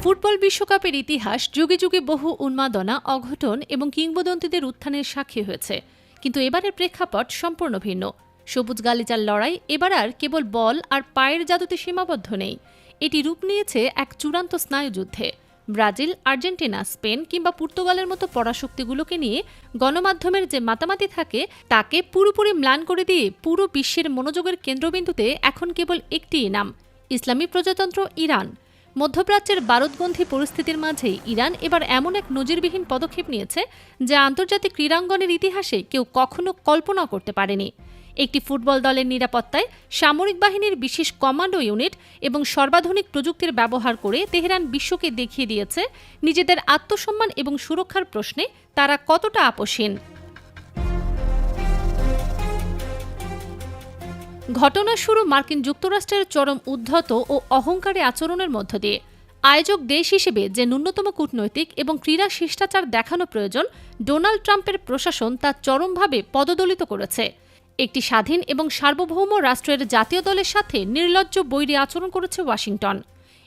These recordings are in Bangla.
ফুটবল বিশ্বকাপের ইতিহাস যুগে যুগে বহু উন্মাদনা, অঘটন এবং কিংবদন্তিদের উত্থানের সাক্ষী হয়েছে। কিন্তু এবারের প্রেক্ষাপট সম্পূর্ণ ভিন্ন। সবুজ গালিচার লড়াই এবার আর কেবল বল আর পায়ের জাদুতে সীমাবদ্ধ নেই। এটি রূপ নিয়েছে এক চূড়ান্ত স্নায়ুযুদ্ধে। ব্রাজিল, আর্জেন্টিনা, স্পেন কিংবা পর্তুগালের মতো পরাশক্তিগুলোকে নিয়ে গণমাধ্যমের যে মাতামাতি থাকে তাকে পুরোপুরি ম্লান করে দিয়ে পুরো বিশ্বের মনোযোগের কেন্দ্রবিন্দুতে এখন কেবল একটিই নাম, ইসলামী প্রজাতন্ত্র ইরান। মধ্যপ্রাচ্যের বারুদবন্ধী পরিস্থিতির মাঝেই ইরান এবার এমন এক নজিরবিহীন পদক্ষেপ নিয়েছে যা আন্তর্জাতিক ক্রীড়াঙ্গনের ইতিহাসে কেউ কখনো কল্পনা করতে পারেনি। একটি ফুটবল দলের নিরাপত্তায় সামরিক বাহিনীর বিশেষ কমান্ডো ইউনিট এবং সর্বাধুনিক প্রযুক্তির ব্যবহার করে তেহরান বিশ্বকে দেখিয়ে দিয়েছে নিজেদের আত্মসম্মান এবং সুরক্ষার প্রশ্নে তারা কতটা আপোষহীন। ঘটনা শুরু মার্কিন যুক্তরাষ্ট্রের চরম উদ্ধত ও অহংকারী আচরণের মধ্য দিয়ে। আয়োজক দেশ হিসেবে যে ন্যূনতম কূটনৈতিক এবং ক্রীড়া শিষ্টাচার দেখানো প্রয়োজন, ডোনাল্ড ট্রাম্পের প্রশাসন তা চরমভাবে পদদলিত করেছে। একটি স্বাধীন এবং সার্বভৌম রাষ্ট্রের জাতীয় দলের সাথে নির্লজ্জ বৈরী আচরণ করেছে ওয়াশিংটন।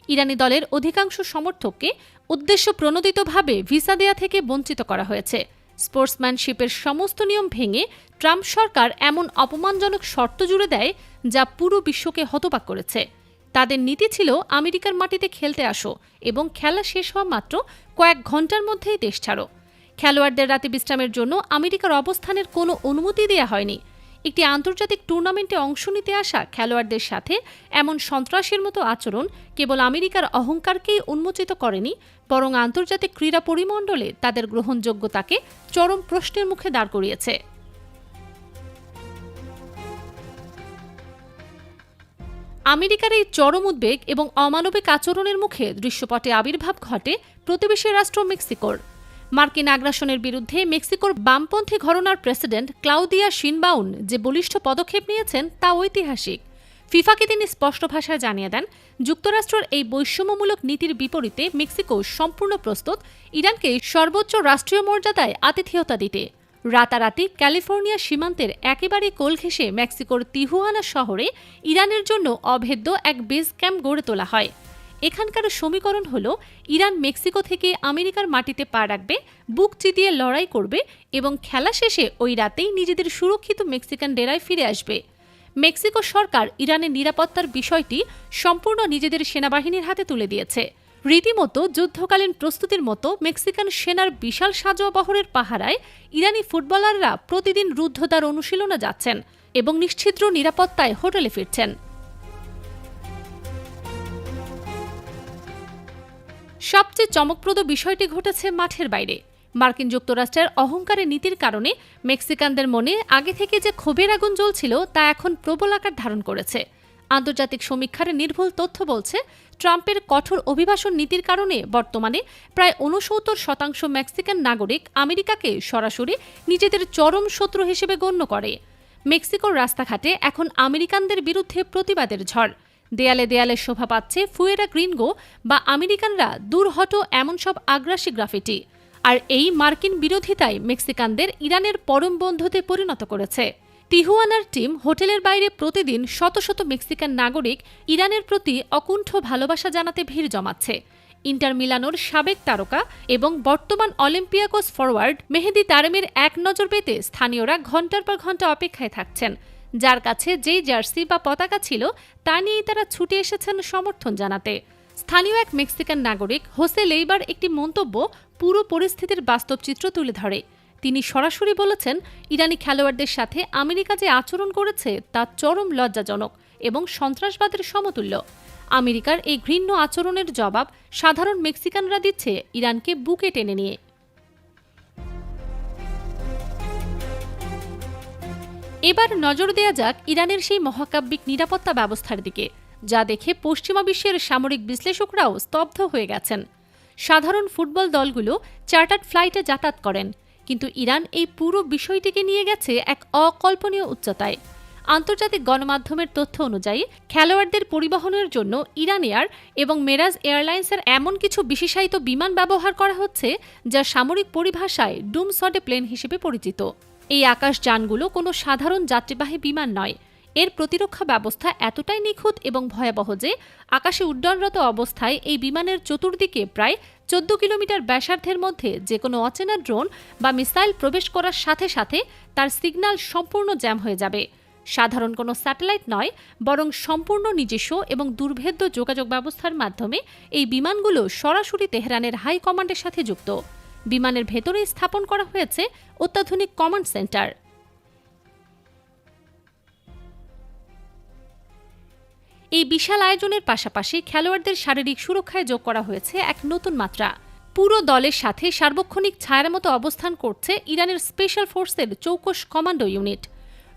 ইরানি দলের অধিকাংশ সমর্থককে উদ্দেশ্য প্রণোদিতভাবে ভিসা দেয়া থেকে বঞ্চিত করা হয়েছে। স্পোর্টসম্যানশিপের সমস্ত নিয়ম ভেঙে ট্রাম্প সরকার এমন অপমানজনক শর্ত জুড়ে দেয় যা পুরো বিশ্বকে হতবাক করেছে। তাদের নীতি ছিল আমেরিকার মাটিতে খেলতে আসো এবং খেলা শেষ হওয়া মাত্র কয়েক ঘন্টার মধ্যেই দেশ ছাড়ো। খেলোয়াড়দের রাতে বিশ্রামের জন্য আমেরিকার অবস্থানের কোনো অনুমতি দেওয়া হয়নি। একটি আন্তর্জাতিক টুর্নামেন্টে অংশ নিতে আসা খেলোয়াড়দের সাথে এমন সন্ত্রাসের মতো আচরণ কেবল আমেরিকার অহংকারকেই উন্মোচিত করেনি, বরং আন্তর্জাতিক ক্রীড়া পরিমণ্ডলে তাদের গ্রহণযোগ্যতাকে চরম প্রশ্নের মুখে দাঁড় করিয়েছে। আমেরিকার এই চরম উদ্বেগ এবং অমানবিক আচরণের মুখে দৃশ্যপটে আবির্ভাব ঘটে প্রতিবেশী রাষ্ট্র মেক্সিকোর। মার্কিন আগ্রাসনের বিরুদ্ধে মেক্সিকোর বামপন্থী ঘরানার প্রেসিডেন্ট ক্লাউদিয়া শিনবাউন যে বলিষ্ঠ পদক্ষেপ নিয়েছেন তা ঐতিহাসিক। ফিফাকে তিনি স্পষ্ট ভাষায় জানিয়ে দেন, যুক্তরাষ্ট্রের এই বৈষম্যমূলক নীতির বিপরীতে মেক্সিকো সম্পূর্ণ প্রস্তুত ইরানকে সর্বোচ্চ রাষ্ট্রীয় মর্যাদায় আতিথেয়তা দিতে। রাতারাতি ক্যালিফোর্নিয়া সীমান্তের একেবারে কোল ঘেঁষে মেক্সিকোর তিহুয়ানা শহরে ইরানের জন্য অভেদ্য এক বেস ক্যাম্প গড়ে তোলা হয়। এখানকার সমীকরণ হল, ইরান মেক্সিকো থেকে আমেরিকার মাটিতে পা রাখবে, বুক চিতিয়ে লড়াই করবে এবং খেলা শেষে ওই রাতেই নিজেদের সুরক্ষিত মেক্সিকান ডেরায় ফিরে আসবে। মেক্সিকো সরকার ইরানের নিরাপত্তার বিষয়টি সম্পূর্ণ নিজেদের সেনাবাহিনীর হাতে তুলে দিয়েছে। রীতিমতো যুদ্ধকালীন প্রস্তুতির মতো মেক্সিকান সেনার বিশাল সাজোয়া বহরের পাহারায় ইরানি ফুটবলাররা প্রতিদিন রুদ্ধদ্বার অনুশীলনে যাচ্ছেন এবং নিশ্ছিদ্র নিরাপত্তায় হোটেলে ফিরছেন। সবচেয়ে চমকপ্রদ বিষয়টি ঘটেছে মাঠের বাইরে। মার্কিন যুক্তরাষ্ট্রের অহংকারের নীতির কারণে মেক্সিকানদের মনে আগে থেকে যে ক্ষোভের আগুন জ্বলছিল তা এখন প্রবল আকার ধারণ করেছে। আন্তর্জাতিক সমীক্ষার নির্ভুল তথ্য বলছে, ট্রাম্পের কঠোর অভিবাসন নীতির কারণে বর্তমানে প্রায় 69% মেক্সিকান নাগরিক আমেরিকাকে সরাসরি নিজেদের চরম শত্রু হিসেবে গণ্য করে। মেক্সিকোর রাস্তাঘাটে এখন আমেরিকানদের বিরুদ্ধে প্রতিবাদের ঝড়। দেয়ালে দেয়ালে শোভা পাচ্ছে ফুয়েরা গ্রিনগো বা আমেরিকানরা দূর হটো এমন সব আগ্রাসী গ্রাফিটি। আর এই মার্কিন বিরোধিতাই মেক্সিকানদের ইরানের পরম বন্ধুতে পরিণত করেছে। তিহুয়ানার টিম হোটেলের বাইরে প্রতিদিন শত শত মেক্সিকান নাগরিক ইরানের প্রতি অকুণ্ঠ ভালোবাসা জানাতে ভিড় জমাচ্ছে। ইন্টার মিলানোর সাবেক তারকা এবং বর্তমান অলিম্পিয়াকোস ফরওয়ার্ড মেহেদি তারেমের এক নজর পেতে স্থানীয়রা ঘণ্টার পর ঘণ্টা অপেক্ষায় থাকছেন। যার কাছে যেই জার্সি বা পতাকা ছিল তা নিয়েই তারা ছুটে এসেছেন সমর্থন জানাতে। স্থানীয় এক মেক্সিকান নাগরিক হোসে লেইবার একটি মন্তব্য পুরো পরিস্থিতির বাস্তব চিত্র তুলে ধরে। তিনি সরাসরি বলেছেন, ইরানি খেলোয়াড়দের সাথে আমেরিকা যে আচরণ করেছে তা চরম লজ্জাজনক এবং সন্ত্রাসবাদের সমতুল্য। আমেরিকার এই ঘৃণ্য আচরণের জবাব সাধারণ মেক্সিকানরা দিচ্ছে ইরানকে বুকে টেনে নিয়ে। এবার নজর দেয়া যাক ইরানের সেই মহাকাব্যিক নিরাপত্তা ব্যবস্থার দিকে, যা দেখে পশ্চিমা বিশ্বের সামরিক বিশ্লেষকরাও স্তব্ধ হয়ে গেছেন। সাধারণ ফুটবল দলগুলো চার্টার্ড ফ্লাইটে যাতায়াত করেন, কিন্তু ইরান এই পুরো বিষয়টিকে নিয়ে গেছে এক অকল্পনীয় উচ্চতায়। আন্তর্জাতিক গণমাধ্যমের তথ্য অনুযায়ী খেলোয়াড়দের পরিবহনের জন্য ইরান এয়ার এবং মেরাজ এয়ারলাইন্সের এমন কিছু বিশেষায়িত বিমান ব্যবহার করা হচ্ছে যা সামরিক পরিভাষায় ডুমসডে প্লেন হিসেবে পরিচিত। এই আকাশযানগুলো কোনো সাধারণ যাত্রীবাহী বিমান নয়। এর প্রতিরক্ষা ব্যবস্থা এতটাই নিখুঁত এবং ভয়াবহ যে আকাশে উড্ডয়নরত অবস্থায় এই বিমানের চতুর্দিকে প্রায় 14 কিলোমিটার ব্যাসার্ধের মধ্যে যে কোনো অচেনা ড্রোন বা মিসাইল প্রবেশ করার সাথে সাথে তার সিগন্যাল সম্পূর্ণ জ্যাম হয়ে যাবে। সাধারণ কোনো স্যাটেলাইট নয়, বরং সম্পূর্ণ নিজস্ব এবং দুর্ভেদ্য যোগাযোগ ব্যবস্থার মাধ্যমে এই বিমানগুলো সরাসরি তেহরানের হাই কমান্ডের সাথে যুক্ত। বিমানের ভেতরেই স্থাপন করা হয়েছে অত্যাধুনিক কমান্ড সেন্টার। এই বিশাল আয়োজনের পাশাপাশি খেলোয়াড়দের শারীরিক সুরক্ষায় যোগ করা হয়েছে এক নতুন মাত্রা। পুরো দলের সাথে সার্বক্ষণিক ছায়ার মতো অবস্থান করছে ইরানের স্পেশাল ফোর্সের চৌকস কমান্ডো ইউনিট।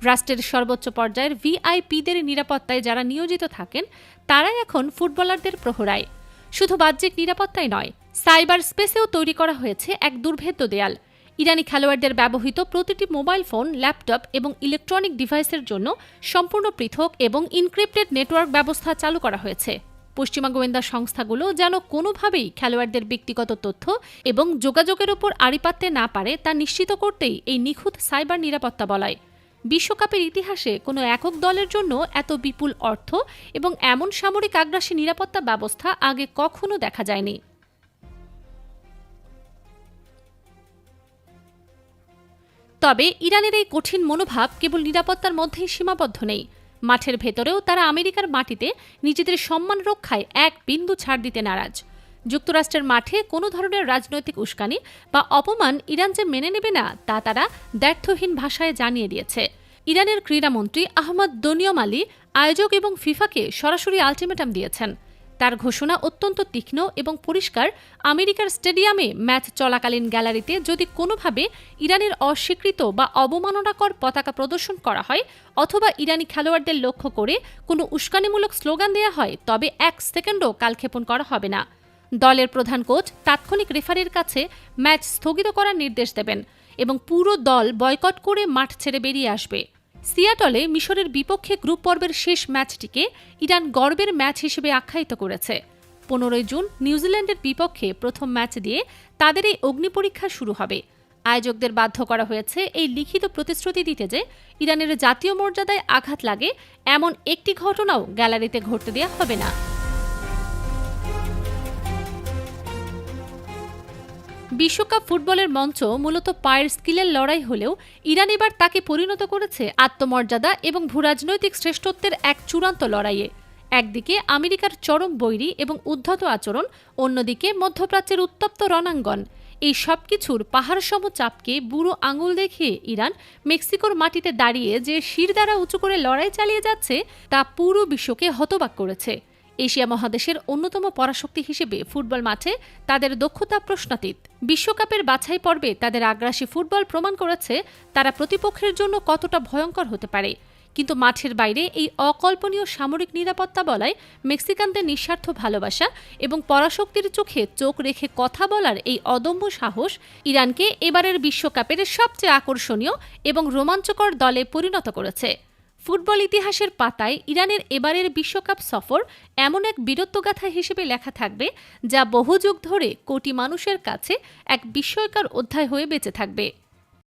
রাষ্ট্রের সর্বোচ্চ পর্যায়ের ভিআইপিদের নিরাপত্তায় যারা নিয়োজিত থাকেন তারাই এখন ফুটবলারদের প্রহরায়। শুধু বাহ্যিক নিরাপত্তাই নয়, সাইবার স্পেসেও তৈরি করা হয়েছে এক দুর্ভেদ্য দেয়াল। ইরানি খেলোয়াড়দের ব্যবহৃত প্রতিটি মোবাইল ফোন, ল্যাপটপ এবং ইলেকট্রনিক ডিভাইসের জন্য সম্পূর্ণ পৃথক এবং ইনক্রিপ্টেড নেটওয়ার্ক ব্যবস্থা চালু করা হয়েছে। পশ্চিমা গোয়েন্দা সংস্থাগুলো যেন কোনোভাবেই খেলোয়াড়দের ব্যক্তিগত তথ্য এবং যোগাযোগের ওপর আড়ি পাততে না পারে তা নিশ্চিত করতেই এই নিখুঁত সাইবার নিরাপত্তা বলয়। বিশ্বকাপের ইতিহাসে কোনো একক দলের জন্য এত বিপুল অর্থ এবং এমন সামরিক আগ্রাসী নিরাপত্তা ব্যবস্থা আগে কখনো দেখা যায়নি। তবে ইরানের এই কঠিন মনোভাব কেবল নিরাপত্তার মধ্যেই সীমাবদ্ধ নেই। মাঠের ভেতরেও তারা আমেরিকার মাটিতে নিজেদের সম্মান রক্ষায় এক বিন্দু ছাড় দিতে নারাজ। যুক্তরাষ্ট্রের মাঠে কোনো ধরনের রাজনৈতিক উস্কানি বা অপমান ইরান যে মেনে নেবে না তা তারা দ্ব্যর্থহীন ভাষায় জানিয়ে দিয়েছে। ইরানের ক্রীড়ামন্ত্রী আহমদ দনিয়মালি আয়োজক এবং ফিফাকে সরাসরি আলটিমেটাম দিয়েছেন। তার ঘোষণা অত্যন্ত তীক্ষ্ণ এবং পরিষ্কার। আমেরিকার স্টেডিয়ামে ম্যাচ চলাকালীন গ্যালারিতে যদি কোনোভাবে ইরানের অস্বীকৃত বা অবমাননাকর পতাকা প্রদর্শন করা হয় অথবা ইরানি খেলোয়াড়দের লক্ষ্য করে কোনো উস্কানিমূলক স্লোগান দেওয়া হয়, তবে 1 সেকেন্ডও কালক্ষেপণ করা হবে না। দলের প্রধান কোচ তাৎক্ষণিক রেফারির কাছে ম্যাচ স্থগিত করার নির্দেশ দেবেন এবং পুরো দল বয়কট করে মাঠ ছেড়ে বেরিয়ে আসবে। সিয়াটলে মিশরের বিপক্ষে গ্রুপ পর্বের শেষ ম্যাচটিকে ইরান গর্বের ম্যাচ হিসেবে আখ্যায়িত করেছে। 15 জুন নিউজিল্যান্ডের বিপক্ষে প্রথম ম্যাচ দিয়ে তাদের এই অগ্নিপরীক্ষা শুরু হবে। আয়োজকদের বাধ্য করা হয়েছে এই লিখিত প্রতিশ্রুতি দিতে যে ইরানের জাতীয় মর্যাদায় আঘাত লাগে এমন একটি ঘটনাও গ্যালারিতে ঘটতে দেওয়া হবে না। বিশ্বকাপ ফুটবলের মঞ্চ মূলত পায়ের স্কিলের লড়াই হলেও ইরান এবার তাকে পরিণত করেছে আত্মমর্যাদা এবং ভূরাজনৈতিক শ্রেষ্ঠত্বের এক চূড়ান্ত লড়াইয়ে। একদিকে আমেরিকার চরম বৈরী এবং উদ্ধত আচরণ, অন্যদিকে মধ্যপ্রাচ্যের উত্তপ্ত রণাঙ্গন। এই সবকিছুর পাহাড়সম চাপকে বুড়ো আঙুল দেখিয়ে ইরান মেক্সিকোর মাটিতে দাঁড়িয়ে যে শির দ্বারা উঁচু করে লড়াই চালিয়ে যাচ্ছে তা পুরো বিশ্বকে হতবাক করেছে। এশিয়া মহাদেশের অন্যতম পরাশক্তি হিসেবে ফুটবল মাঠে তাদের দক্ষতা প্রশ্নাতীত। বিশ্বকাপের বাছাই পর্বে তাদের আগ্রাসী ফুটবল প্রমাণ করেছে তারা প্রতিপক্ষের জন্য কতটা ভয়ঙ্কর হতে পারে। কিন্তু মাঠের বাইরে এই অকল্পনীয় সামরিক নিরাপত্তা বলায় মেক্সিকানদের নিঃস্বার্থ ভালোবাসা এবং পরাশক্তির চোখে চোখ রেখে কথা বলার এই অদম্য সাহস ইরানকে এবারের বিশ্বকাপের সবচেয়ে আকর্ষণীয় এবং রোমাঞ্চকর দলে পরিণত করেছে। ফুটবল ইতিহাসের পাতায় ইরানের এবারের বিশ্বকাপ সফর এমন এক বীরত্বগাথা হিসেবে লেখা থাকবে যা বহু যুগ ধরে কোটি মানুষের কাছে এক বিস্ময়কর অধ্যায় হয়ে বেঁচে থাকবে।